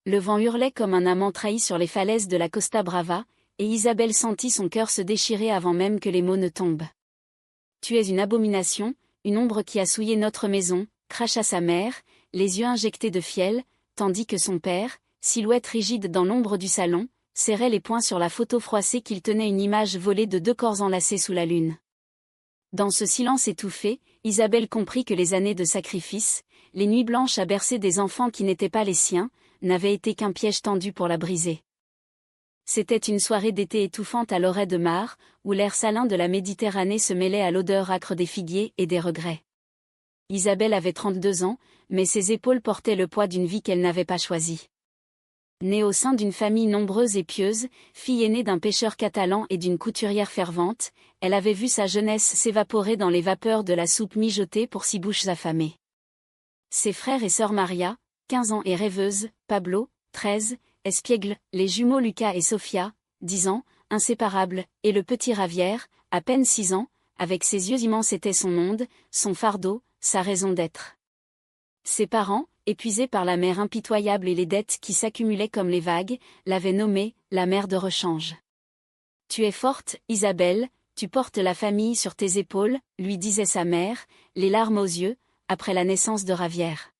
Le vent hurlait comme un amant trahi sur les falaises de la Costa Brava, et Isabelle sentit son cœur se déchirer avant même que les mots ne tombent. « Tu es une abomination, une ombre qui a souillé notre maison », cracha sa mère, les yeux injectés de fiel, tandis que son père, silhouette rigide dans l'ombre du salon, serrait les poings sur la photo froissée qu'il tenait, une image volée de deux corps enlacés sous la lune. Dans ce silence étouffé, Isabelle comprit que les années de sacrifice, les nuits blanches à bercer des enfants qui n'étaient pas les siens, n'avaient été qu'un piège tendu pour la briser. C'était une soirée d'été étouffante à l'Oret de Mar, où l'air salin de la Méditerranée se mêlait à l'odeur âcre des figuiers et des regrets. Isabelle avait 32 ans, mais ses épaules portaient le poids d'une vie qu'elle n'avait pas choisie. Née au sein d'une famille nombreuse et pieuse, fille aînée d'un pêcheur catalan et d'une couturière fervente, elle avait vu sa jeunesse s'évaporer dans les vapeurs de la soupe mijotée pour 6 bouches affamées. Ses frères et sœurs Maria, 15 ans et rêveuse, Pablo, 13, espiègle, les jumeaux Lucas et Sofia, 10 ans, inséparables, et le petit Ravière, à peine 6 ans, avec ses yeux immenses était son monde, son fardeau, sa raison d'être. Ses parents, épuisés par la mer impitoyable et les dettes qui s'accumulaient comme les vagues, l'avaient nommée la mère de rechange. « Tu es forte, Isabelle, tu portes la famille sur tes épaules », lui disait sa mère, les larmes aux yeux, après la naissance de Ravière.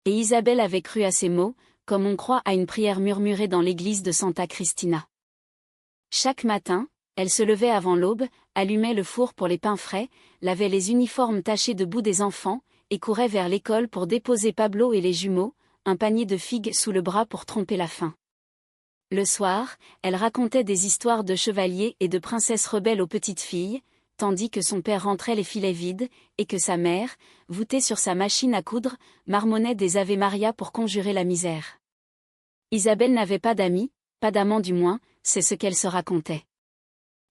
Et Isabelle avait cru à ces mots, comme on croit à une prière murmurée dans l'église de Santa Cristina. Chaque matin, elle se levait avant l'aube, allumait le four pour les pains frais, lavait les uniformes tachés de boue des enfants, et courait vers l'école pour déposer Pablo et les jumeaux, un panier de figues sous le bras pour tromper la faim. Le soir, elle racontait des histoires de chevaliers et de princesses rebelles aux petites filles, tandis que son père rentrait les filets vides, et que sa mère, voûtée sur sa machine à coudre, marmonnait des Ave Maria pour conjurer la misère. Isabelle n'avait pas d'amis, pas d'amants du moins, c'est ce qu'elle se racontait.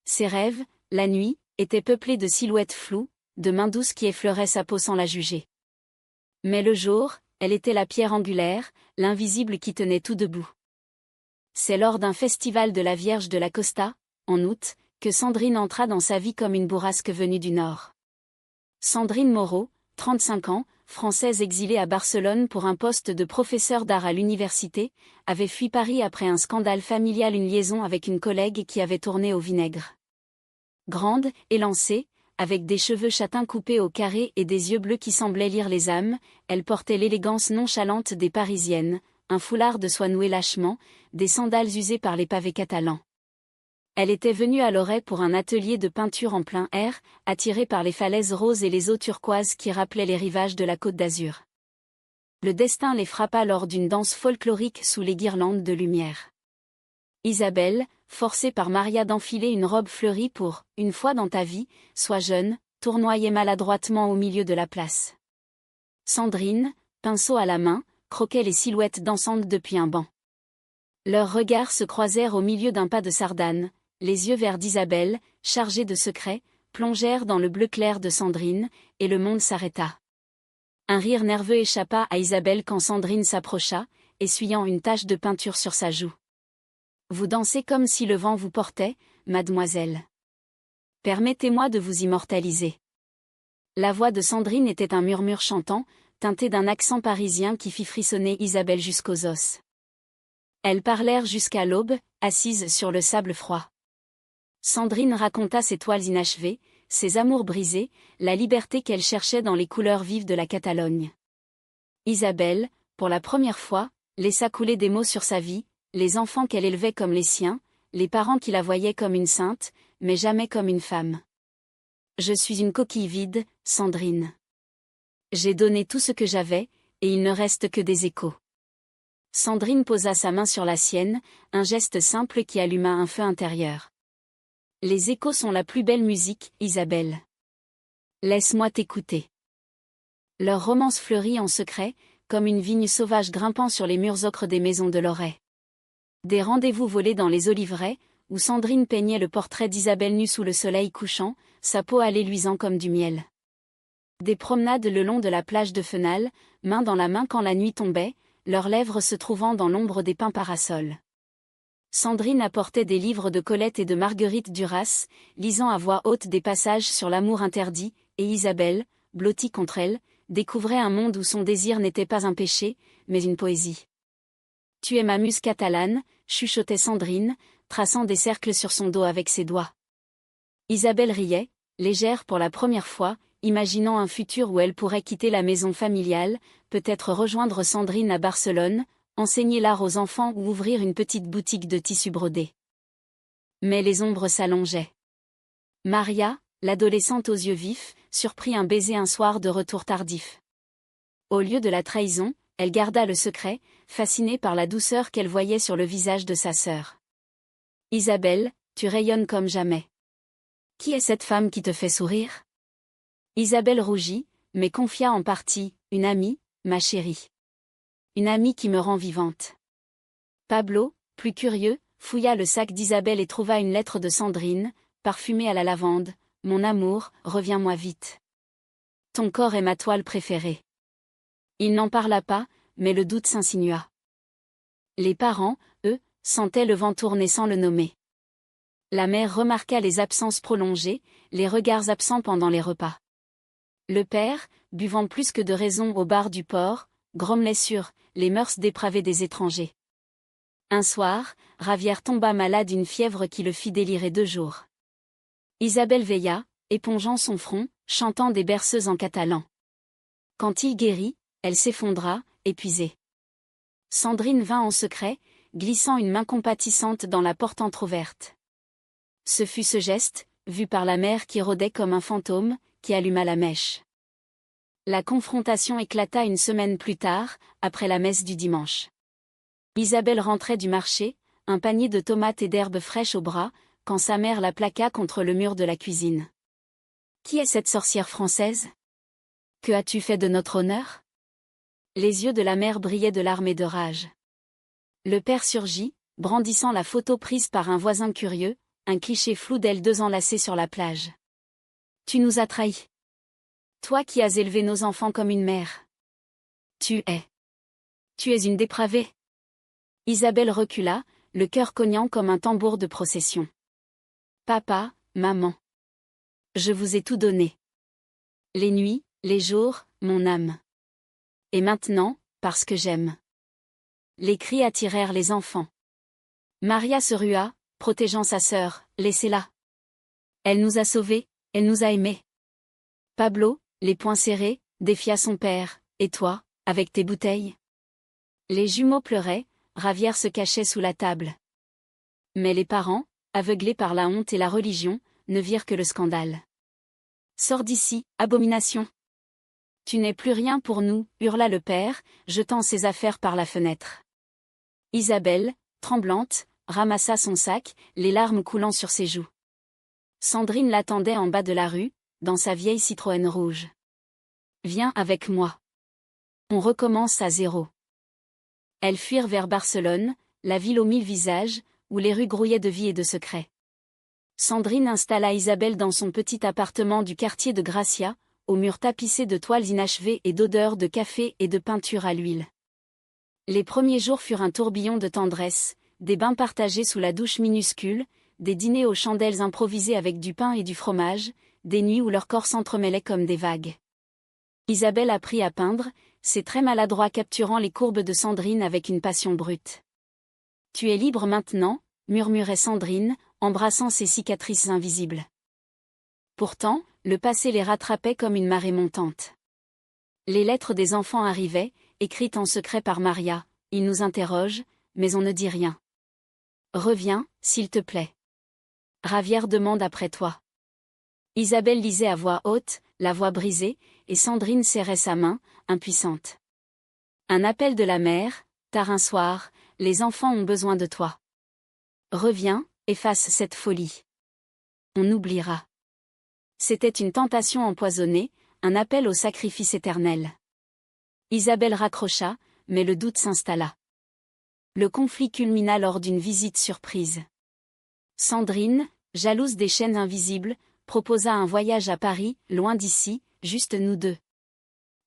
Ses rêves, la nuit, étaient peuplés de silhouettes floues, de mains douces qui effleuraient sa peau sans la juger. Mais le jour, elle était la pierre angulaire, l'invisible qui tenait tout debout. C'est lors d'un festival de la Vierge de la Costa, en août, que Sandrine entra dans sa vie comme une bourrasque venue du Nord. Sandrine Moreau, 35 ans, française exilée à Barcelone pour un poste de professeur d'art à l'université, avait fui Paris après un scandale familial, une liaison avec une collègue qui avait tourné au vinaigre. Grande, élancée, avec des cheveux châtains coupés au carré et des yeux bleus qui semblaient lire les âmes, elle portait l'élégance nonchalante des Parisiennes, un foulard de soie noué lâchement, des sandales usées par les pavés catalans. Elle était venue à l'Oret pour un atelier de peinture en plein air, attirée par les falaises roses et les eaux turquoises qui rappelaient les rivages de la Côte d'Azur. Le destin les frappa lors d'une danse folklorique sous les guirlandes de lumière. Isabelle, forcée par Maria d'enfiler une robe fleurie pour « une fois dans ta vie », sois jeune, tournoyait maladroitement au milieu de la place. Sandrine, pinceau à la main, croquait les silhouettes dansantes depuis un banc. Leurs regards se croisèrent au milieu d'un pas de sardane, les yeux verts d'Isabelle, chargés de secrets, plongèrent dans le bleu clair de Sandrine, et le monde s'arrêta. Un rire nerveux échappa à Isabelle quand Sandrine s'approcha, essuyant une tache de peinture sur sa joue. « Vous dansez comme si le vent vous portait, mademoiselle. Permettez-moi de vous immortaliser. » La voix de Sandrine était un murmure chantant, teinté d'un accent parisien qui fit frissonner Isabelle jusqu'aux os. Elles parlèrent jusqu'à l'aube, assises sur le sable froid. Sandrine raconta ses toiles inachevées, ses amours brisés, la liberté qu'elle cherchait dans les couleurs vives de la Catalogne. Isabelle, pour la première fois, laissa couler des mots sur sa vie, les enfants qu'elle élevait comme les siens, les parents qui la voyaient comme une sainte, mais jamais comme une femme. « Je suis une coquille vide, Sandrine. J'ai donné tout ce que j'avais, et il ne reste que des échos. » Sandrine posa sa main sur la sienne, un geste simple qui alluma un feu intérieur. « Les échos sont la plus belle musique, Isabelle. Laisse-moi t'écouter. » Leur romance fleurit en secret, comme une vigne sauvage grimpant sur les murs ocres des maisons de l'Oret. Des rendez-vous volés dans les oliveraies, où Sandrine peignait le portrait d'Isabelle nue sous le soleil couchant, sa peau allait luisant comme du miel. Des promenades le long de la plage de Fenal, main dans la main quand la nuit tombait, leurs lèvres se trouvant dans l'ombre des pins parasols. Sandrine apportait des livres de Colette et de Marguerite Duras, lisant à voix haute des passages sur l'amour interdit, et Isabelle, blottie contre elle, découvrait un monde où son désir n'était pas un péché, mais une poésie. « Tu es ma muse catalane, chuchotait Sandrine, traçant des cercles sur son dos avec ses doigts. Isabelle riait, légère pour la première fois, imaginant un futur où elle pourrait quitter la maison familiale, peut-être rejoindre Sandrine à Barcelone, enseigner l'art aux enfants ou ouvrir une petite boutique de tissus brodés. Mais les ombres s'allongeaient. Maria, l'adolescente aux yeux vifs, surprit un baiser un soir de retour tardif. Au lieu de la trahison, elle garda le secret, fascinée par la douceur qu'elle voyait sur le visage de sa sœur. « Isabelle, tu rayonnes comme jamais. Qui est cette femme qui te fait sourire ?» Isabelle rougit, mais confia en partie, « Une amie, ma chérie. Une amie qui me rend vivante. » Pablo, plus curieux, fouilla le sac d'Isabelle et trouva une lettre de Sandrine, parfumée à la lavande. « Mon amour, reviens-moi vite. Ton corps est ma toile préférée. » Il n'en parla pas, mais le doute s'insinua. Les parents, eux, sentaient le vent tourner sans le nommer. La mère remarqua les absences prolongées, les regards absents pendant les repas. Le père, buvant plus que de raison au bar du port, grommelait sur les mœurs dépravées des étrangers. Un soir, Javier tomba malade d'une fièvre qui le fit délirer 2 jours. Isabelle veilla, épongeant son front, chantant des berceuses en catalan. Quand il guérit, elle s'effondra, épuisée. Sandrine vint en secret, glissant une main compatissante dans la porte entr'ouverte. Ce fut ce geste, vu par la mère qui rôdait comme un fantôme, qui alluma la mèche. La confrontation éclata une semaine plus tard, après la messe du dimanche. Isabelle rentrait du marché, un panier de tomates et d'herbes fraîches au bras, quand sa mère la plaqua contre le mur de la cuisine. « Qui est cette sorcière française ? Que as-tu fait de notre honneur ?» Les yeux de la mère brillaient de larmes et de rage. Le père surgit, brandissant la photo prise par un voisin curieux, un cliché flou d'elles 2 enlacées sur la plage. « Tu nous as trahis. Toi qui as élevé nos enfants comme une mère. Tu es une dépravée. » Isabelle recula, le cœur cognant comme un tambour de procession. « Papa, maman. Je vous ai tout donné. Les nuits, les jours, mon âme. Et maintenant, parce que j'aime. » Les cris attirèrent les enfants. Maria se rua, protégeant sa sœur, « Laissez-la. Elle nous a sauvés, elle nous a aimés. » Pablo, les poings serrés, défia son père, « Et toi, avec tes bouteilles ?» Les jumeaux pleuraient, Javier se cachait sous la table. Mais les parents, aveuglés par la honte et la religion, ne virent que le scandale. « Sors d'ici, abomination !»« Tu n'es plus rien pour nous » hurla le père, jetant ses affaires par la fenêtre. Isabelle, tremblante, ramassa son sac, les larmes coulant sur ses joues. Sandrine l'attendait en bas de la rue, dans sa vieille Citroën rouge. « Viens avec moi. On recommence à zéro. » Elles fuirent vers Barcelone, la ville aux 1000 visages, où les rues grouillaient de vie et de secrets. Sandrine installa Isabelle dans son petit appartement du quartier de Gracia, aux murs tapissés de toiles inachevées et d'odeurs de café et de peinture à l'huile. Les premiers jours furent un tourbillon de tendresse, des bains partagés sous la douche minuscule, des dîners aux chandelles improvisés avec du pain et du fromage, des nuits où leurs corps s'entremêlaient comme des vagues. Isabelle apprit à peindre, ses traits maladroits capturant les courbes de Sandrine avec une passion brute. « Tu es libre maintenant » murmurait Sandrine, embrassant ses cicatrices invisibles. Pourtant, le passé les rattrapait comme une marée montante. Les lettres des enfants arrivaient, écrites en secret par Maria, ils nous interrogent, mais on ne dit rien. « Reviens, s'il te plaît. Javier demande après toi. » Isabelle lisait à voix haute, la voix brisée, et Sandrine serrait sa main, impuissante. Un appel de la mère, tard un soir, les enfants ont besoin de toi. Reviens, efface cette folie. On oubliera. C'était une tentation empoisonnée, un appel au sacrifice éternel. Isabelle raccrocha, mais le doute s'installa. Le conflit culmina lors d'une visite surprise. Sandrine, jalouse des chaînes invisibles, proposa un voyage à Paris, loin d'ici, juste nous 2.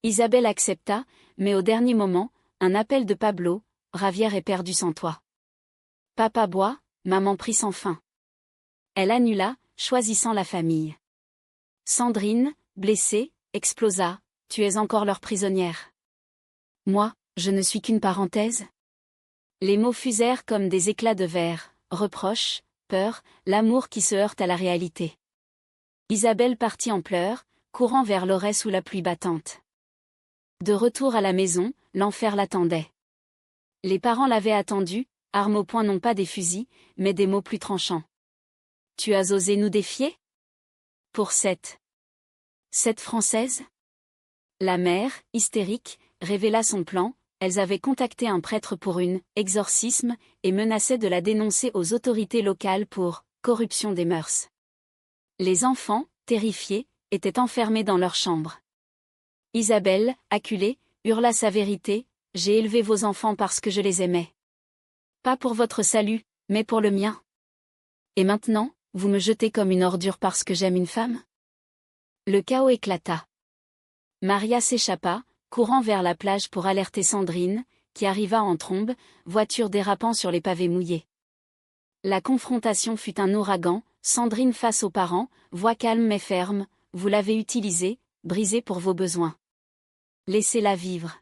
Isabelle accepta, mais au dernier moment, un appel de Pablo, « Javier est perdu sans toi. » Papa boit, maman prie sans fin. Elle annula, choisissant la famille. Sandrine, blessée, explosa, « Tu es encore leur prisonnière. Moi, je ne suis qu'une parenthèse. » Les mots fusèrent comme des éclats de verre, reproches, peur, l'amour qui se heurte à la réalité. Isabelle partit en pleurs, courant vers l'orée sous la pluie battante. De retour à la maison, l'enfer l'attendait. Les parents l'avaient attendue, armes au poing non pas des fusils, mais des mots plus tranchants. « Tu as osé nous défier ? Pour cette Française ?» La mère, hystérique, révéla son plan. Elles avaient contacté un prêtre pour un exorcisme et menaçaient de la dénoncer aux autorités locales pour corruption des mœurs. Les enfants, terrifiés, étaient enfermés dans leur chambre. Isabelle, acculée, hurla sa vérité: « J'ai élevé vos enfants parce que je les aimais. Pas pour votre salut, mais pour le mien. Et maintenant, vous me jetez comme une ordure parce que j'aime une femme ?» Le chaos éclata. Maria s'échappa, courant vers la plage pour alerter Sandrine, qui arriva en trombe, voiture dérapant sur les pavés mouillés. La confrontation fut un ouragan, Sandrine face aux parents, voix calme mais ferme: « Vous l'avez utilisée, brisée pour vos besoins. Laissez-la vivre. »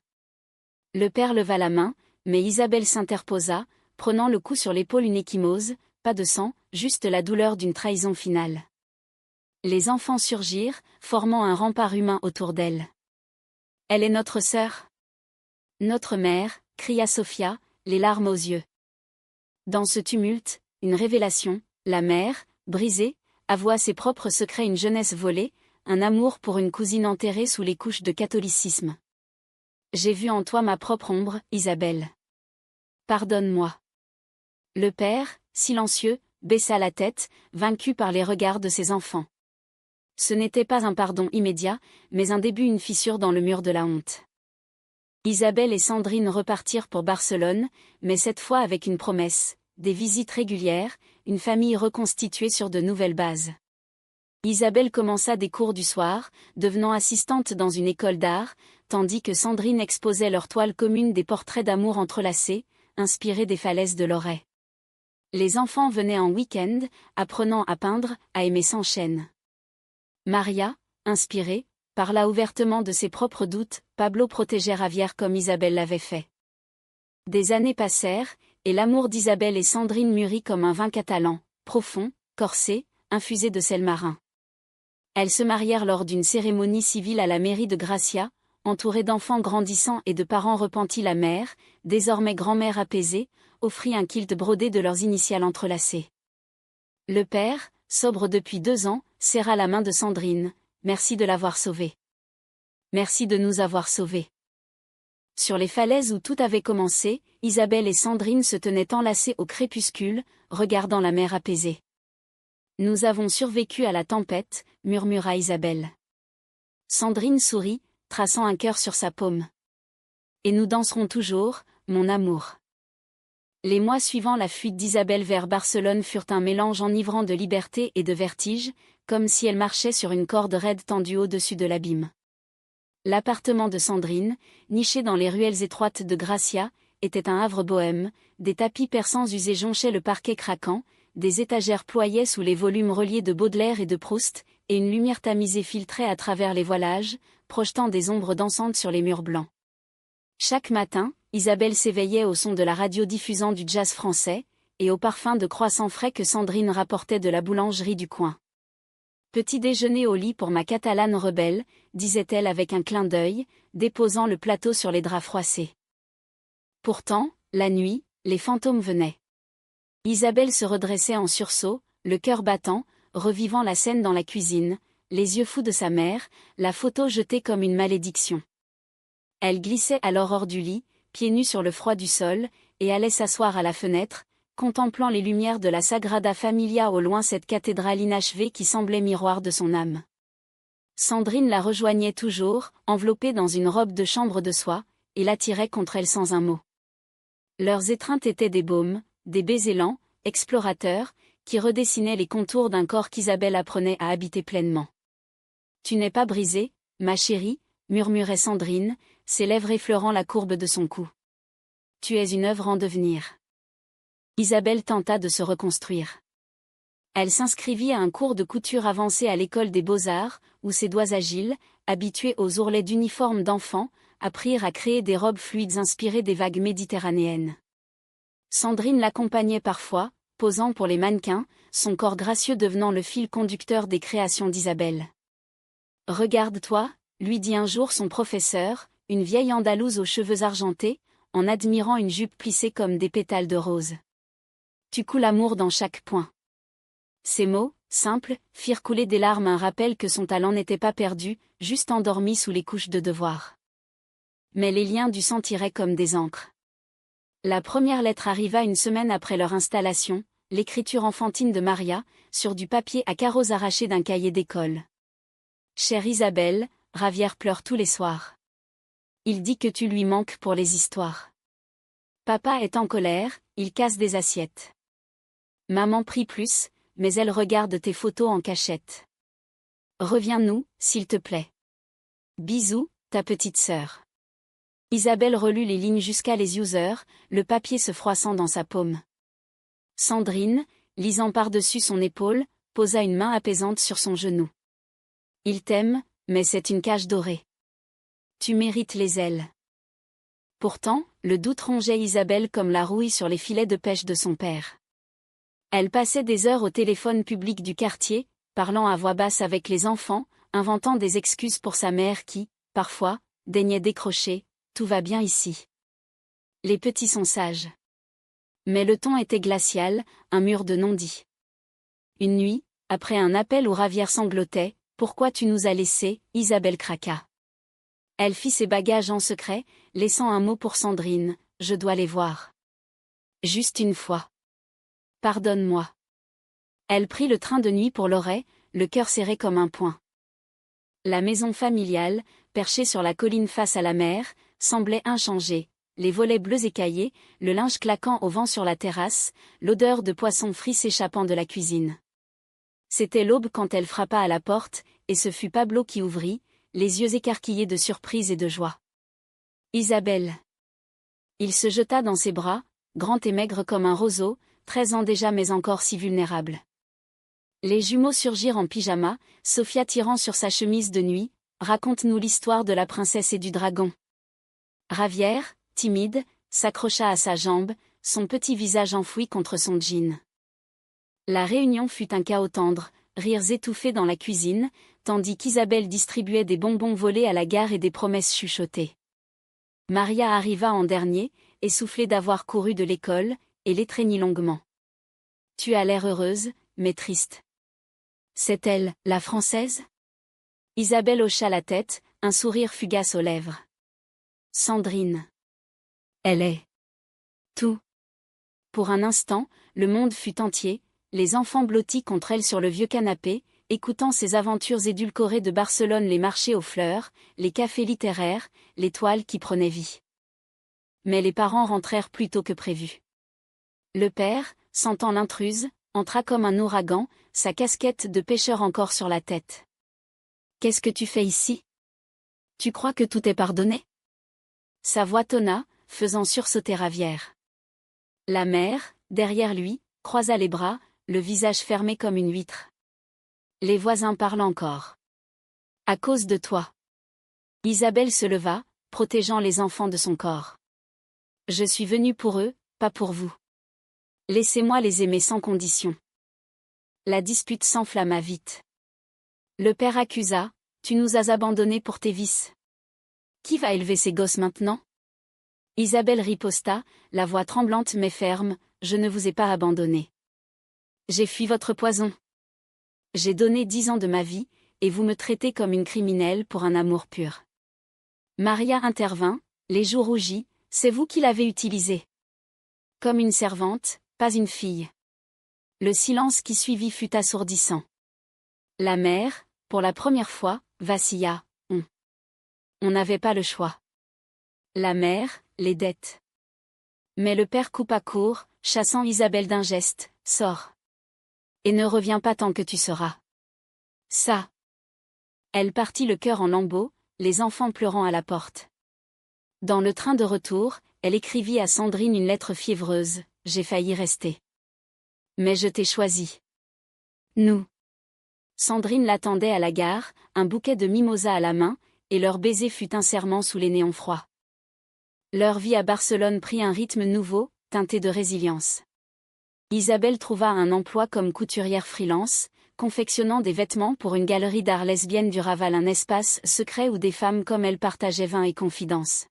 Le père leva la main, mais Isabelle s'interposa, prenant le coup sur l'épaule une ecchymose: « Pas de sang, juste la douleur d'une trahison finale. » Les enfants surgirent, formant un rempart humain autour d'elle. « Elle est notre sœur. Notre mère !» cria Sophia, les larmes aux yeux. Dans ce tumulte, une révélation: la mère, brisée, avoua ses propres secrets, une jeunesse volée, un amour pour une cousine enterrée sous les couches de catholicisme. « J'ai vu en toi ma propre ombre, Isabelle. Pardonne-moi. » Le père, silencieux, baissa la tête, vaincu par les regards de ses enfants. Ce n'était pas un pardon immédiat, mais un début, une fissure dans le mur de la honte. Isabelle et Sandrine repartirent pour Barcelone, mais cette fois avec une promesse: des visites régulières, une famille reconstituée sur de nouvelles bases. Isabelle commença des cours du soir, devenant assistante dans une école d'art, tandis que Sandrine exposait leur toile commune des portraits d'amour entrelacés, inspirés des falaises de l'Auray. Les enfants venaient en week-end, apprenant à peindre, à aimer sans chaîne. Maria, inspirée, parla ouvertement de ses propres doutes. Pablo protégeait Javier comme Isabelle l'avait fait. Des années passèrent, et l'amour d'Isabelle et Sandrine mûrit comme un vin catalan, profond, corsé, infusé de sel marin. Elles se marièrent lors d'une cérémonie civile à la mairie de Gracia, entourées d'enfants grandissants et de parents repentis. La mère, désormais grand-mère apaisée, offrit un kilt brodé de leurs initiales entrelacées. Le père, sobre depuis 2 ans, serra la main de Sandrine: « Merci de l'avoir sauvée. Merci de nous avoir sauvés. » Sur les falaises où tout avait commencé, Isabelle et Sandrine se tenaient enlacées au crépuscule, regardant la mer apaisée. « Nous avons survécu à la tempête », murmura Isabelle. Sandrine sourit, traçant un cœur sur sa paume. « Et nous danserons toujours, mon amour. » Les mois suivant la fuite d'Isabelle vers Barcelone furent un mélange enivrant de liberté et de vertige, comme si elle marchait sur une corde raide tendue au-dessus de l'abîme. L'appartement de Sandrine, niché dans les ruelles étroites de Gracia, était un havre bohème. Des tapis persans usés jonchaient le parquet craquant, des étagères ployaient sous les volumes reliés de Baudelaire et de Proust, et une lumière tamisée filtrait à travers les voilages, projetant des ombres dansantes sur les murs blancs. Chaque matin, Isabelle s'éveillait au son de la radio diffusant du jazz français, et au parfum de croissants frais que Sandrine rapportait de la boulangerie du coin. « Petit déjeuner au lit pour ma Catalane rebelle », disait-elle avec un clin d'œil, déposant le plateau sur les draps froissés. Pourtant, la nuit, les fantômes venaient. Isabelle se redressait en sursaut, le cœur battant, revivant la scène dans la cuisine, les yeux fous de sa mère, la photo jetée comme une malédiction. Elle glissait alors hors du lit, pieds nus sur le froid du sol, et allait s'asseoir à la fenêtre, contemplant les lumières de la Sagrada Familia au loin, cette cathédrale inachevée qui semblait miroir de son âme. Sandrine la rejoignait toujours, enveloppée dans une robe de chambre de soie, et l'attirait contre elle sans un mot. Leurs étreintes étaient des baumes, des baisers lents, explorateurs, qui redessinaient les contours d'un corps qu'Isabelle apprenait à habiter pleinement. « Tu n'es pas brisée, ma chérie », murmurait Sandrine, ses lèvres effleurant la courbe de son cou. « Tu es une œuvre en devenir. » Isabelle tenta de se reconstruire. Elle s'inscrivit à un cours de couture avancé à l'école des Beaux-Arts, où ses doigts agiles, habitués aux ourlets d'uniformes d'enfants, apprirent à créer des robes fluides inspirées des vagues méditerranéennes. Sandrine l'accompagnait parfois, posant pour les mannequins, son corps gracieux devenant le fil conducteur des créations d'Isabelle. « Regarde-toi », lui dit un jour son professeur, une vieille Andalouse aux cheveux argentés, en admirant une jupe plissée comme des pétales de rose. « Tu coules l'amour dans chaque point. » Ces mots, simples, firent couler des larmes, un rappel que son talent n'était pas perdu, juste endormi sous les couches de devoir. Mais les liens du sang tiraient comme des encres. La première lettre arriva une semaine après leur installation, l'écriture enfantine de Maria, sur du papier à carreaux arraché d'un cahier d'école. « Chère Isabelle, Ravière pleure tous les soirs. Il dit que tu lui manques pour les histoires. Papa est en colère, il casse des assiettes. Maman prie plus, mais elle regarde tes photos en cachette. Reviens-nous, s'il te plaît. Bisous, ta petite sœur. » Isabelle relut les lignes jusqu'à les users, le papier se froissant dans sa paume. Sandrine, lisant par-dessus son épaule, posa une main apaisante sur son genou. « Il t'aime, mais c'est une cage dorée. Tu mérites les ailes. » Pourtant, le doute rongeait Isabelle comme la rouille sur les filets de pêche de son père. Elle passait des heures au téléphone public du quartier, parlant à voix basse avec les enfants, inventant des excuses pour sa mère qui, parfois, daignait décrocher. « Tout va bien ici. Les petits sont sages. » Mais le ton était glacial, un mur de non-dit. Une nuit, après un appel où Ravière sanglotait, « Pourquoi tu nous as laissés ?» Isabelle craqua. Elle fit ses bagages en secret, laissant un mot pour Sandrine, « Je dois les voir. Juste une fois. Pardonne-moi. » Elle prit le train de nuit pour Loret, le cœur serré comme un poing. La maison familiale, perchée sur la colline face à la mer, semblait inchangée, les volets bleus écaillés, le linge claquant au vent sur la terrasse, l'odeur de poisson frit s'échappant de la cuisine. C'était l'aube quand elle frappa à la porte, et ce fut Pablo qui ouvrit, les yeux écarquillés de surprise et de joie. « Isabelle !» Il se jeta dans ses bras, grand et maigre comme un roseau, 13 ans déjà mais encore si vulnérable. Les jumeaux surgirent en pyjama, Sophia tirant sur sa chemise de nuit, « Raconte-nous l'histoire de la princesse et du dragon. » Ravière, timide, s'accrocha à sa jambe, son petit visage enfoui contre son jean. La réunion fut un chaos tendre, rires étouffés dans la cuisine, tandis qu'Isabelle distribuait des bonbons volés à la gare et des promesses chuchotées. Maria arriva en dernier, essoufflée d'avoir couru de l'école, et l'étreignit longuement. « Tu as l'air heureuse, mais triste. » « C'est elle, la Française ?» Isabelle hocha la tête, un sourire fugace aux lèvres. « Sandrine. Elle est tout. » Pour un instant, le monde fut entier, les enfants blottis contre elle sur le vieux canapé, écoutant ses aventures édulcorées de Barcelone, les marchés aux fleurs, les cafés littéraires, les toiles qui prenaient vie. Mais les parents rentrèrent plus tôt que prévu. Le père, sentant l'intruse, entra comme un ouragan, sa casquette de pêcheur encore sur la tête. « Qu'est-ce que tu fais ici? Tu crois que tout est pardonné ?» Sa voix tonna, faisant sursauter Ravière. La mère, derrière lui, croisa les bras, le visage fermé comme une huître. Les voisins parlent encore. « À cause de toi. » Isabelle se leva, protégeant les enfants de son corps. « Je suis venue pour eux, pas pour vous. Laissez-moi les aimer sans condition. » La dispute s'enflamma vite. Le père accusa, « Tu nous as abandonnés pour tes vices. Qui va élever ces gosses maintenant ?» Isabelle riposta, la voix tremblante mais ferme, « Je ne vous ai pas abandonné. J'ai fui votre poison. J'ai donné 10 ans de ma vie, et vous me traitez comme une criminelle pour un amour pur. » Maria intervint, les joues rougies, « C'est vous qui l'avez utilisée. Comme une servante, pas une fille. » Le silence qui suivit fut assourdissant. La mère, pour la première fois, vacilla, « On n'avait pas le choix. » La mère, les dettes. Mais le père coupa court, chassant Isabelle d'un geste, « Sors. Et ne reviens pas tant que tu seras. Ça. » Elle partit le cœur en lambeaux, les enfants pleurant à la porte. Dans le train de retour, elle écrivit à Sandrine une lettre fiévreuse, « J'ai failli rester. Mais je t'ai choisi. Nous. » Sandrine l'attendait à la gare, un bouquet de mimosas à la main, et leur baiser fut un serment sous les néons froids. Leur vie à Barcelone prit un rythme nouveau, teintée de résilience. Isabelle trouva un emploi comme couturière freelance, confectionnant des vêtements pour une galerie d'art lesbienne du Raval, un espace secret où des femmes comme elle partageaient vin et confidences.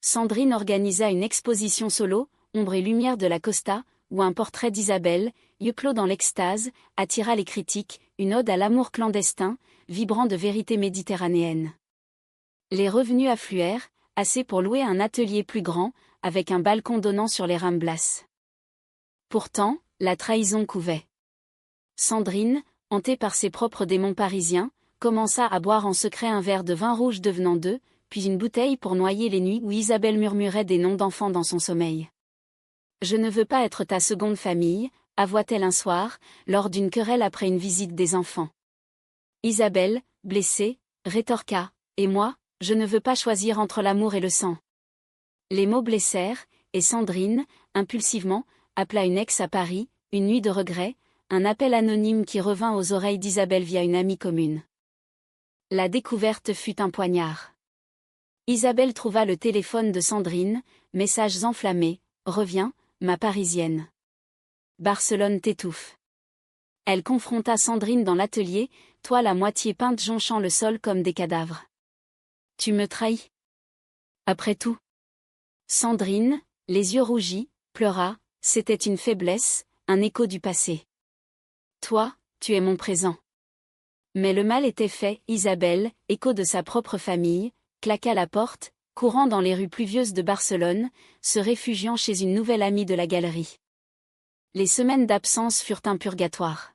Sandrine organisa une exposition solo, Ombre et lumière de la Costa, où un portrait d'Isabelle, yeux clos dans l'extase, attira les critiques, une ode à l'amour clandestin, vibrant de vérité méditerranéenne. Les revenus affluèrent, assez pour louer un atelier plus grand, avec un balcon donnant sur les Ramblas. Pourtant, la trahison couvait. Sandrine, hantée par ses propres démons parisiens, commença à boire en secret un verre de vin rouge devenant deux, puis une bouteille pour noyer les nuits où Isabelle murmurait des noms d'enfants dans son sommeil. « Je ne veux pas être ta seconde famille », avoua-t-elle un soir, lors d'une querelle après une visite des enfants. Isabelle, blessée, rétorqua « Et moi, je ne veux pas choisir entre l'amour et le sang ». Les mots blessèrent, et Sandrine, impulsivement, appela une ex à Paris, une nuit de regret, un appel anonyme qui revint aux oreilles d'Isabelle via une amie commune. La découverte fut un poignard. Isabelle trouva le téléphone de Sandrine, messages enflammés, « Reviens, ma Parisienne. Barcelone t'étouffe ». Elle confronta Sandrine dans l'atelier, toile à moitié peinte jonchant le sol comme des cadavres. « Tu me trahis. Après tout. » Sandrine, les yeux rougis, pleura, c'était une faiblesse, un écho du passé. « Toi, tu es mon présent. » Mais le mal était fait, Isabelle, écho de sa propre famille, claqua la porte, courant dans les rues pluvieuses de Barcelone, se réfugiant chez une nouvelle amie de la galerie. Les semaines d'absence furent un purgatoire.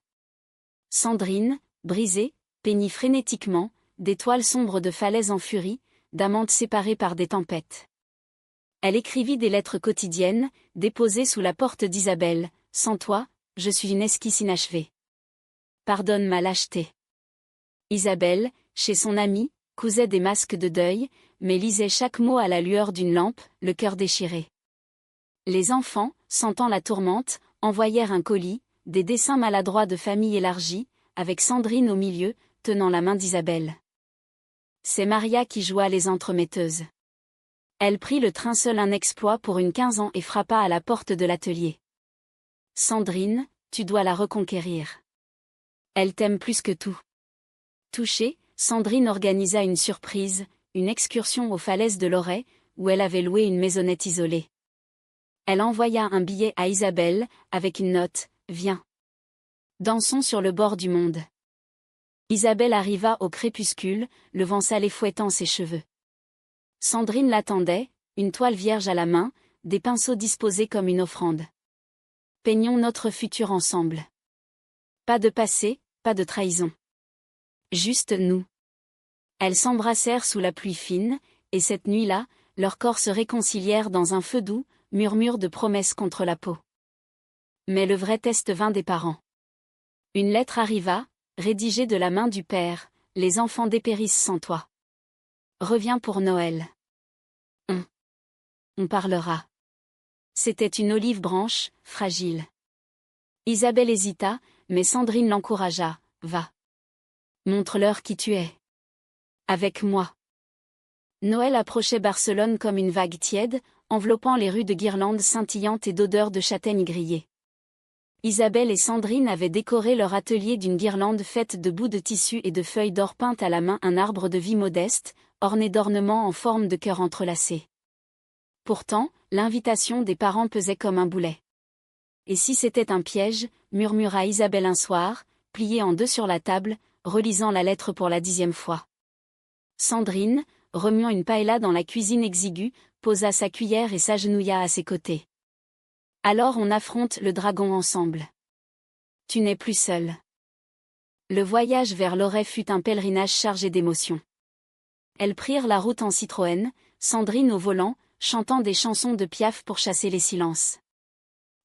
Sandrine, brisée, peignit frénétiquement, des toiles sombres de falaises en furie, d'amantes séparées par des tempêtes. Elle écrivit des lettres quotidiennes, déposées sous la porte d'Isabelle, « Sans toi, je suis une esquisse inachevée. Pardonne ma lâcheté. » Isabelle, chez son amie, cousait des masques de deuil, mais lisait chaque mot à la lueur d'une lampe, le cœur déchiré. Les enfants, sentant la tourmente, envoyèrent un colis, des dessins maladroits de famille élargie, avec Sandrine au milieu, tenant la main d'Isabelle. C'est Maria qui joua les entremetteuses. Elle prit le train seule, un exploit pour une 15 ans, et frappa à la porte de l'atelier. « Sandrine, tu dois la reconquérir. Elle t'aime plus que tout. » Touchée, Sandrine organisa une surprise, une excursion aux falaises de Lorey, où elle avait loué une maisonnette isolée. Elle envoya un billet à Isabelle, avec une note, « Viens. Dansons sur le bord du monde. » Isabelle arriva au crépuscule, le vent salé fouettant ses cheveux. Sandrine l'attendait, une toile vierge à la main, des pinceaux disposés comme une offrande. « Peignons notre futur ensemble. Pas de passé, pas de trahison. Juste nous. » Elles s'embrassèrent sous la pluie fine, et cette nuit-là, leurs corps se réconcilièrent dans un feu doux, murmure de promesses contre la peau. Mais le vrai test vint des parents. Une lettre arriva, rédigée de la main du père, « Les enfants dépérissent sans toi. Reviens pour Noël. On parlera. » C'était une olive branche, fragile. Isabelle hésita, mais Sandrine l'encouragea, « Va. Montre-leur qui tu es. Avec moi. » Noël approchait Barcelone comme une vague tiède, enveloppant les rues de guirlandes scintillantes et d'odeurs de châtaignes grillées. Isabelle et Sandrine avaient décoré leur atelier d'une guirlande faite de bouts de tissu et de feuilles d'or peintes à la main, un arbre de vie modeste, orné d'ornements en forme de cœur entrelacés. Pourtant, l'invitation des parents pesait comme un boulet. « Et si c'était un piège ?» murmura Isabelle un soir, pliée en deux sur la table, relisant la lettre pour la 10e fois. Sandrine, remuant une paella dans la cuisine exiguë, posa sa cuillère et s'agenouilla à ses côtés. « Alors on affronte le dragon ensemble. Tu n'es plus seule. » Le voyage vers Lorey fut un pèlerinage chargé d'émotions. Elles prirent la route en Citroën, Sandrine au volant, chantant des chansons de Piaf pour chasser les silences.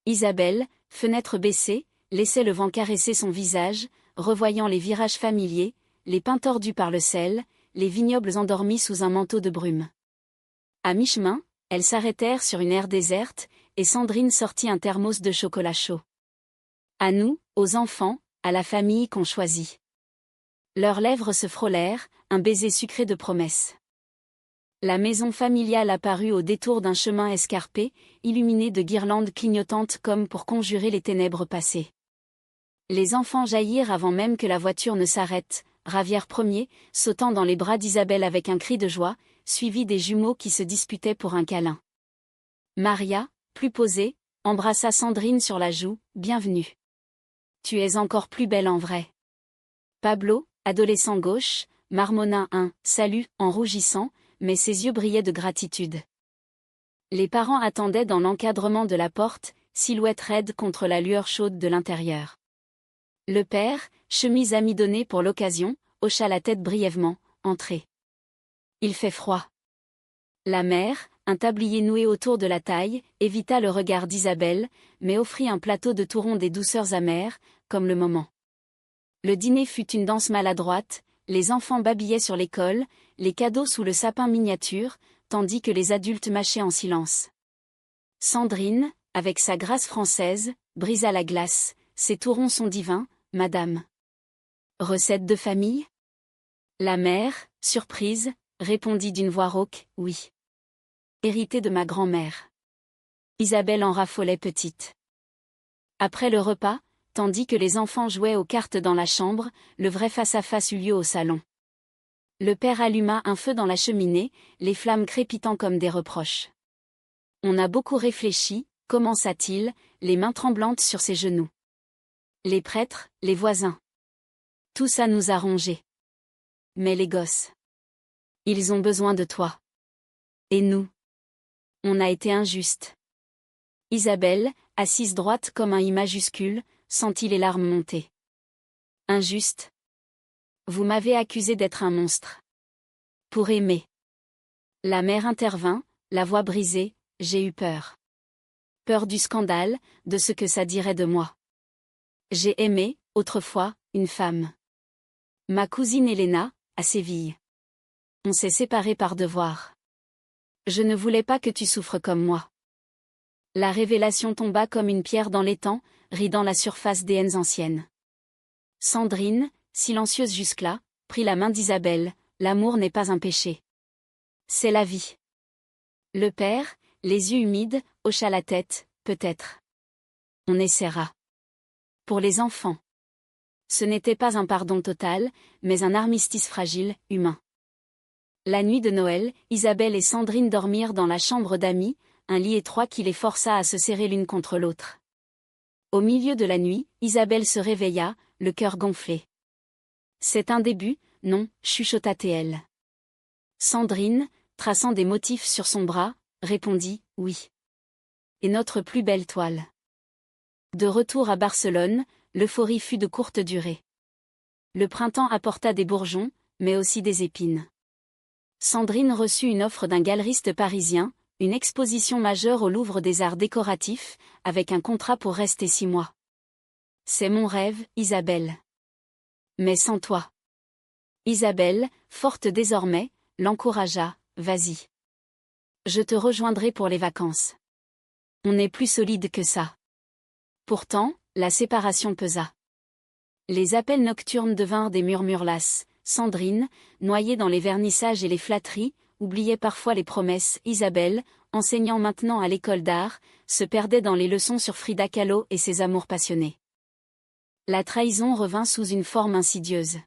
Isabelle, fenêtre baissée, laissait le vent caresser son visage, revoyant les virages familiers, les pins tordus par le sel, les vignobles endormis sous un manteau de brume. À mi-chemin, elles s'arrêtèrent sur une aire déserte, et Sandrine sortit un thermos de chocolat chaud. « À nous, aux enfants, à la famille qu'on choisit. » Leurs lèvres se frôlèrent, un baiser sucré de promesses. La maison familiale apparut au détour d'un chemin escarpé, illuminé de guirlandes clignotantes comme pour conjurer les ténèbres passées. Les enfants jaillirent avant même que la voiture ne s'arrête, Ravière premier, sautant dans les bras d'Isabelle avec un cri de joie, suivi des jumeaux qui se disputaient pour un câlin. Maria, plus posée, embrassa Sandrine sur la joue, « Bienvenue. Tu es encore plus belle en vrai. » Pablo, adolescent gauche, marmonna un « salut » en rougissant, mais ses yeux brillaient de gratitude. Les parents attendaient dans l'encadrement de la porte, silhouette raide contre la lueur chaude de l'intérieur. Le père, chemise amidonnée pour l'occasion, hocha la tête brièvement, « Entrez. Il fait froid. » La mère, un tablier noué autour de la taille, évita le regard d'Isabelle, mais offrit un plateau de tourons des douceurs amères, comme le moment. Le dîner fut une danse maladroite, les enfants babillaient sur l'école, les cadeaux sous le sapin miniature, tandis que les adultes mâchaient en silence. Sandrine, avec sa grâce française, brisa la glace, « Ces tourons sont divins, madame. » Recette de famille ? La mère, surprise, répondit d'une voix rauque, « Oui. Hérité de ma grand-mère. » Isabelle en raffolait petite. Après le repas, tandis que les enfants jouaient aux cartes dans la chambre, le vrai face-à-face eut lieu au salon. Le père alluma un feu dans la cheminée, les flammes crépitant comme des reproches. « On a beaucoup réfléchi », commença-t-il, les mains tremblantes sur ses genoux. Les prêtres, les voisins. Tout ça nous a rongés. Mais les gosses. Ils ont besoin de toi. Et nous ? On a été injustes. Isabelle, assise droite comme un I majuscule, sentit les larmes monter. Injuste. Vous m'avez accusé d'être un monstre. Pour aimer. La mère intervint, la voix brisée, j'ai eu peur. Peur du scandale, de ce que ça dirait de moi. J'ai aimé, autrefois, une femme. Ma cousine Helena, à Séville. On s'est séparés par devoir. Je ne voulais pas que tu souffres comme moi. La révélation tomba comme une pierre dans l'étang, ridant la surface des haines anciennes. Sandrine, silencieuse jusque-là, prit la main d'Isabelle, l'amour n'est pas un péché. C'est la vie. Le père, les yeux humides, hocha la tête, peut-être. On essaiera. Pour les enfants. Ce n'était pas un pardon total, mais un armistice fragile, humain. La nuit de Noël, Isabelle et Sandrine dormirent dans la chambre d'amis, un lit étroit qui les força à se serrer l'une contre l'autre. Au milieu de la nuit, Isabelle se réveilla, le cœur gonflé. C'est un début, non, chuchota-t-elle. Sandrine, traçant des motifs sur son bras, répondit, oui. Et notre plus belle toile. De retour à Barcelone, l'euphorie fut de courte durée. Le printemps apporta des bourgeons, mais aussi des épines. Sandrine reçut une offre d'un galeriste parisien, une exposition majeure au Louvre des Arts décoratifs, avec un contrat pour rester 6 mois. C'est mon rêve, Isabelle. Mais sans toi. Isabelle, forte désormais, l'encouragea, vas-y. Je te rejoindrai pour les vacances. On est plus solide que ça. Pourtant, la séparation pesa. Les appels nocturnes devinrent des murmures lasses. Sandrine, noyée dans les vernissages et les flatteries, oubliait parfois les promesses. Isabelle, enseignant maintenant à l'école d'art, se perdait dans les leçons sur Frida Kahlo et ses amours passionnés. La trahison revint sous une forme insidieuse.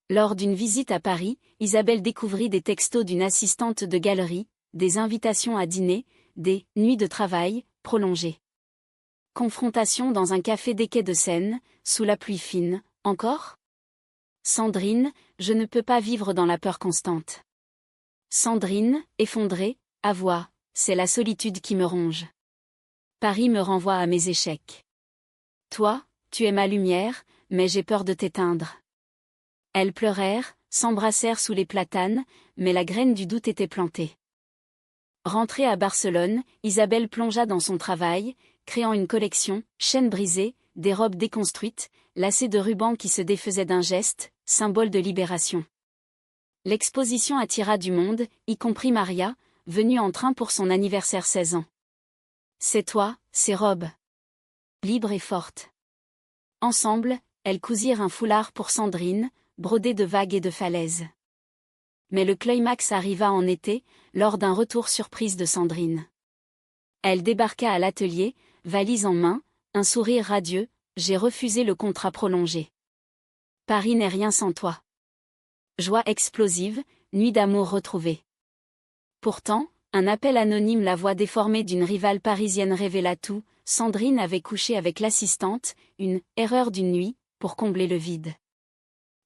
Lors d'une visite à Paris, Isabelle découvrit des textos d'une assistante de galerie, des invitations à dîner, des « nuits de travail » prolongées. Confrontation dans un café des quais de Seine, sous la pluie fine, encore ? Sandrine, je ne peux pas vivre dans la peur constante. Sandrine, effondrée, avoua, c'est la solitude qui me ronge. Paris me renvoie à mes échecs. Toi, tu es ma lumière, mais j'ai peur de t'éteindre. Elles pleurèrent, s'embrassèrent sous les platanes, mais la graine du doute était plantée. Rentrée à Barcelone, Isabelle plongea dans son travail, créant une collection, chaînes brisées, des robes déconstruites, lacets de rubans qui se défaisaient d'un geste, symbole de libération. L'exposition attira du monde, y compris Maria, venue en train pour son anniversaire 16 ans. C'est toi, ces robes. Libre et forte. Ensemble, elles cousirent un foulard pour Sandrine, brodé de vagues et de falaises. Mais le climax arriva en été, lors d'un retour surprise de Sandrine. Elle débarqua à l'atelier, valise en main, un sourire radieux, j'ai refusé le contrat prolongé. Paris n'est rien sans toi. Joie explosive, nuit d'amour retrouvée. Pourtant, un appel anonyme, la voix déformée d'une rivale parisienne révéla tout, Sandrine avait couché avec l'assistante, une « erreur d'une nuit » pour combler le vide.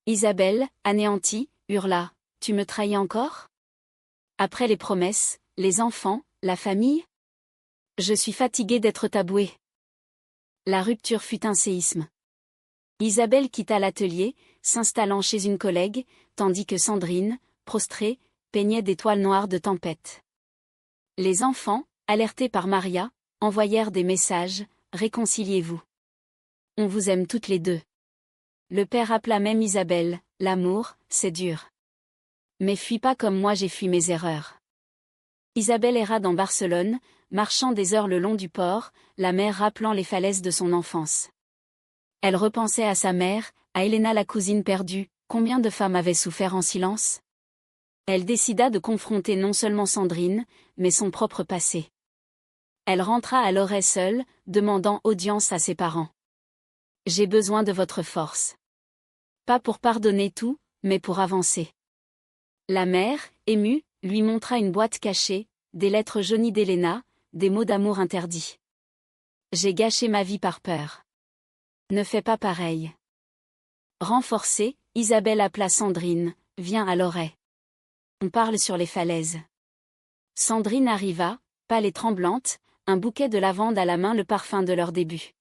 Isabelle, anéantie, hurla « Tu me trahis encore ? Après les promesses, les enfants, la famille ? Je suis fatiguée d'être tabouée. » La rupture fut un séisme. Isabelle quitta l'atelier, s'installant chez une collègue, tandis que Sandrine, prostrée, peignait des toiles noires de tempête. Les enfants, alertés par Maria, envoyèrent des messages « Réconciliez-vous. On vous aime toutes les deux. » Le père appela même Isabelle « L'amour, c'est dur. Mais fuis pas comme moi j'ai fui mes erreurs. » Isabelle erra dans Barcelone, marchant des heures le long du port, la mer rappelant les falaises de son enfance. Elle repensait à sa mère, à Elena la cousine perdue, combien de femmes avaient souffert en silence ? Elle décida de confronter non seulement Sandrine, mais son propre passé. Elle rentra à Lorey seule, demandant audience à ses parents. « J'ai besoin de votre force. Pas pour pardonner tout, mais pour avancer. » La mère, émue, lui montra une boîte cachée, des lettres jaunies d'Elena, des mots d'amour interdits. « J'ai gâché ma vie par peur. Ne fais pas pareil. » Renforcée, Isabelle appela Sandrine, « Viens à Lorey. On parle sur les falaises. » Sandrine arriva, pâle et tremblante, un bouquet de lavande à la main, le parfum de leur début.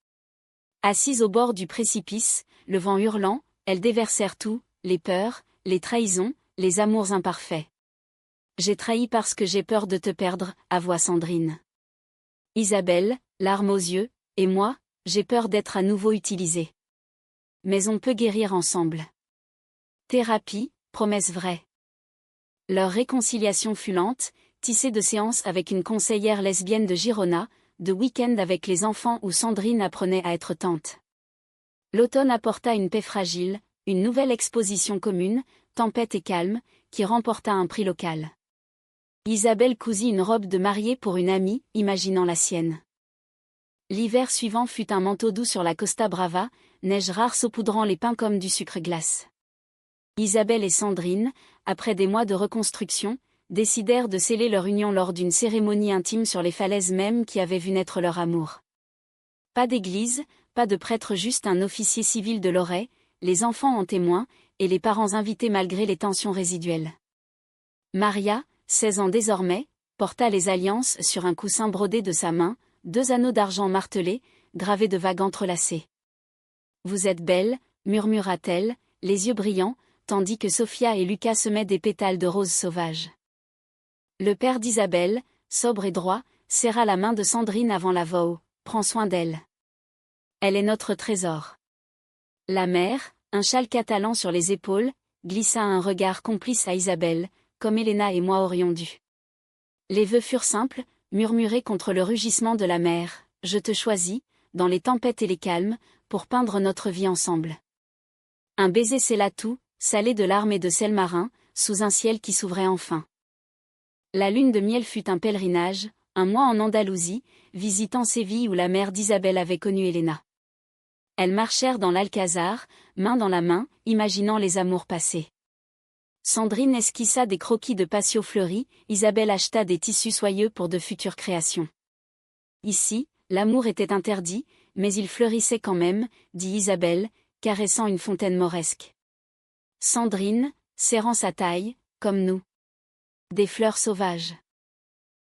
Assise au bord du précipice, le vent hurlant, elles déversèrent tout, les peurs, les trahisons, les amours imparfaits. « J'ai trahi parce que j'ai peur de te perdre, » avoua Sandrine. Isabelle, larmes aux yeux, « Et moi, j'ai peur d'être à nouveau utilisée. Mais on peut guérir ensemble. » Thérapie, promesse vraie. Leur réconciliation fut lente, tissée de séances avec une conseillère lesbienne de Girona, de week-ends avec les enfants où Sandrine apprenait à être tante. L'automne apporta une paix fragile, une nouvelle exposition commune, Tempête et calme, qui remporta un prix local. Isabelle cousit une robe de mariée pour une amie, imaginant la sienne. L'hiver suivant fut un manteau doux sur la Costa Brava, neige rare saupoudrant les pins comme du sucre glace. Isabelle et Sandrine, après des mois de reconstruction, décidèrent de sceller leur union lors d'une cérémonie intime sur les falaises mêmes qui avaient vu naître leur amour. Pas d'église, pas de prêtre, juste un officier civil de Lorey, les enfants en témoin, et les parents invités malgré les tensions résiduelles. Maria, 16 ans désormais, porta les alliances sur un coussin brodé de sa main, 2 anneaux d'argent martelés, gravés de vagues entrelacées. « Vous êtes belle » murmura-t-elle, les yeux brillants, tandis que Sophia et Lucas semaient des pétales de roses sauvages. Le père d'Isabelle, sobre et droit, serra la main de Sandrine avant la voix haut. « Prends soin d'elle. Elle est notre trésor. » La mère, un châle catalan sur les épaules, glissa un regard complice à Isabelle, comme Elena et moi aurions dû. Les vœux furent simples, murmurés contre le rugissement de la mer. « Je te choisis, dans les tempêtes et les calmes, pour peindre notre vie ensemble. » Un baiser scella tout, salé de larmes et de sel marin, sous un ciel qui s'ouvrait enfin. La lune de miel fut un pèlerinage, un mois en Andalousie, visitant Séville où la mère d'Isabelle avait connu Elena. Elles marchèrent dans l'Alcazar, main dans la main, imaginant les amours passés. Sandrine esquissa des croquis de patio fleuris, Isabelle acheta des tissus soyeux pour de futures créations. Ici, l'amour était interdit, mais il fleurissait quand même, dit Isabelle, caressant une fontaine mauresque. Sandrine, serrant sa taille, comme nous. Des fleurs sauvages.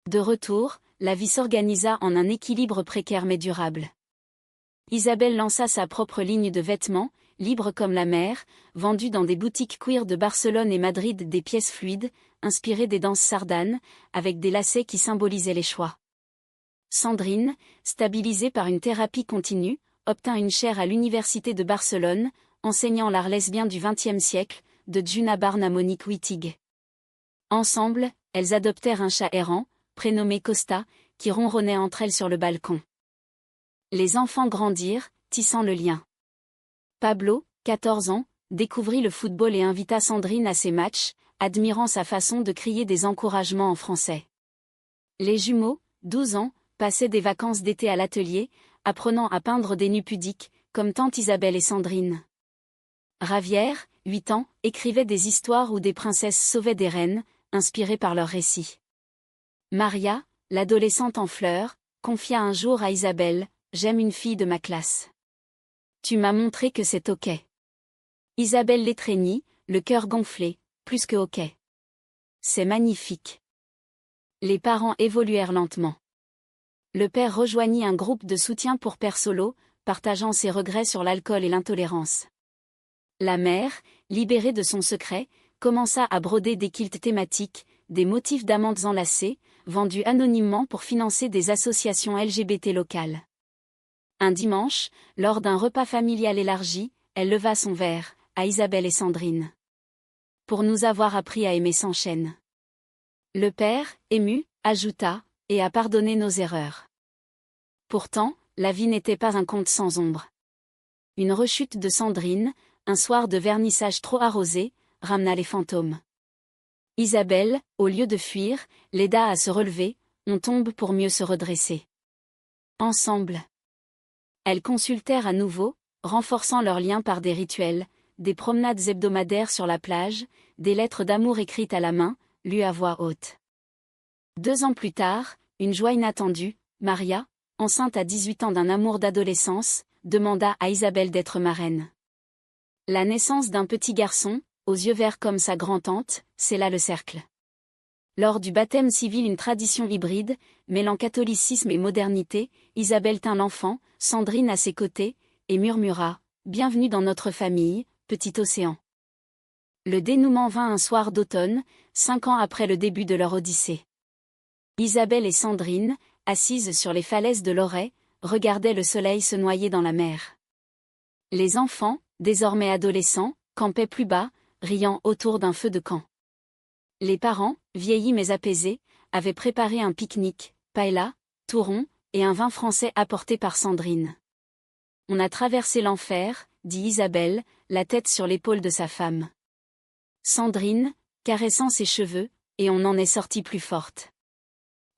De retour, la vie s'organisa en un équilibre précaire mais durable. Isabelle lança sa propre ligne de vêtements, libre comme la mer, vendue dans des boutiques queer de Barcelone et Madrid, des pièces fluides, inspirées des danses sardanes, avec des lacets qui symbolisaient les choix. Sandrine, stabilisée par une thérapie continue, obtint une chaire à l'université de Barcelone, enseignant l'art lesbien du XXe siècle, de Djuna Barn à Monique Wittig. Ensemble, elles adoptèrent un chat errant, prénommé Costa, qui ronronnait entre elles sur le balcon. Les enfants grandirent, tissant le lien. Pablo, 14 ans, découvrit le football et invita Sandrine à ses matchs, admirant sa façon de crier des encouragements en français. Les jumeaux, 12 ans, passaient des vacances d'été à l'atelier, apprenant à peindre des nus pudiques, comme tante Isabelle et Sandrine. Ravière, 8 ans, écrivait des histoires où des princesses sauvaient des reines, inspirées par leurs récits. Maria, l'adolescente en fleurs, confia un jour à Isabelle, « J'aime une fille de ma classe. Tu m'as montré que c'est ok. » Isabelle l'étreignit, le cœur gonflé, plus que ok. C'est magnifique. Les parents évoluèrent lentement. Le père rejoignit un groupe de soutien pour père solo, partageant ses regrets sur l'alcool et l'intolérance. La mère, libérée de son secret, commença à broder des quilts thématiques, des motifs d'amantes enlacées, vendus anonymement pour financer des associations LGBT locales. Un dimanche, lors d'un repas familial élargi, elle leva son verre, à Isabelle et Sandrine. « Pour nous avoir appris à aimer sans chaîne. » Le père, ému, ajouta, « et à pardonner nos erreurs. » Pourtant, la vie n'était pas un conte sans ombre. Une rechute de Sandrine, un soir de vernissage trop arrosé, ramena les fantômes. Isabelle, au lieu de fuir, l'aida à se relever, on tombe pour mieux se redresser. Ensemble. Elles consultèrent à nouveau, renforçant leur lien par des rituels, des promenades hebdomadaires sur la plage, des lettres d'amour écrites à la main, lues à voix haute. 2 ans plus tard, une joie inattendue, Maria, enceinte à 18 ans d'un amour d'adolescence, demanda à Isabelle d'être marraine. La naissance d'un petit garçon, aux yeux verts comme sa grand-tante, scella le cercle. Lors du baptême civil, une tradition hybride, mêlant catholicisme et modernité, Isabelle tint l'enfant, Sandrine à ses côtés, et murmura « Bienvenue dans notre famille, petit océan ». Le dénouement vint un soir d'automne, 5 ans après le début de leur odyssée. Isabelle et Sandrine, assises sur les falaises de Lorey, regardaient le soleil se noyer dans la mer. Les enfants, désormais adolescents, campaient plus bas, riant autour d'un feu de camp. Les parents, vieillis mais apaisés, avaient préparé un pique-nique, paella, touron, et un vin français apporté par Sandrine. « On a traversé l'enfer, » dit Isabelle, la tête sur l'épaule de sa femme. Sandrine, caressant ses cheveux, et on en est sorti plus forte.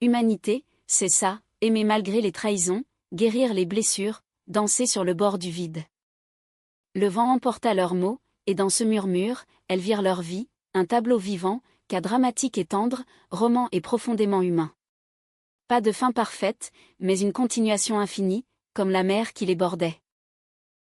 Humanité, c'est ça, aimer malgré les trahisons, guérir les blessures, danser sur le bord du vide. Le vent emporta leurs mots, et dans ce murmure, elles virent leur vie, un tableau vivant, cas dramatique et tendre, roman et profondément humain. Pas de fin parfaite, mais une continuation infinie, comme la mer qui les bordait.